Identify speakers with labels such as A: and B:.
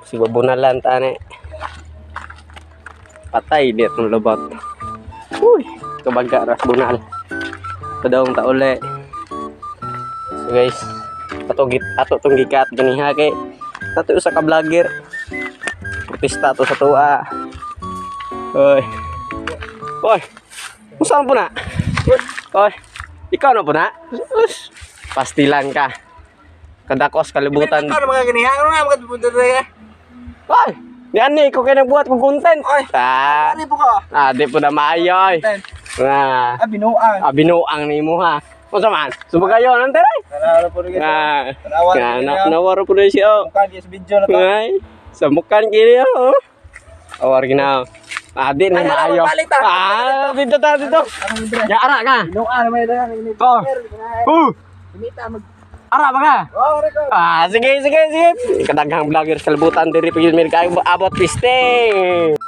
A: Si babunalan tane. Patay dia tong lobot. Uy, kabaga ras bunal. Padawong ta uli. So guys, ato tong gikat ganiha kay ato usa ka vlogger. Artista to sa tuwa. Oy. Oy. Usan po na? Oy. Ikaw na po na? Pastilan ka. Kadakos kalibutan.
B: Ano mga ganiha? Ano nga mga punta na?
A: Oy. Yan ni ko kay nagbuhat kog content.
B: Oy. Ano po ka?
A: Di po na maayo oy.
B: Binuang.
A: Binuang nimo ha. Unsa man? Sumagayo nang tere.
B: Nanalo po rin ito.
A: Nawaro po rin siya.
B: Mukha niya sa video na to.
A: Ay, sa mukan kini oh. Awar ginaw. Di na maayo. Dito ta dito. Ya ara ka.
B: Binuang naman ito. Kumita mag...
A: Ara ba ka?
B: Reko.
A: Sige. Kadaghang vlogger sa libutan diri pagid mi abot pisting.